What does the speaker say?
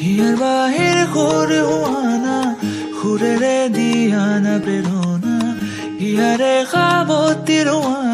হিয়াৰ বাহিৰ সুৰে হোৱানা সুৰেৰে দিয়া না প্ৰেৰণা হিয়াৰে সাৱতি ৰোৱানা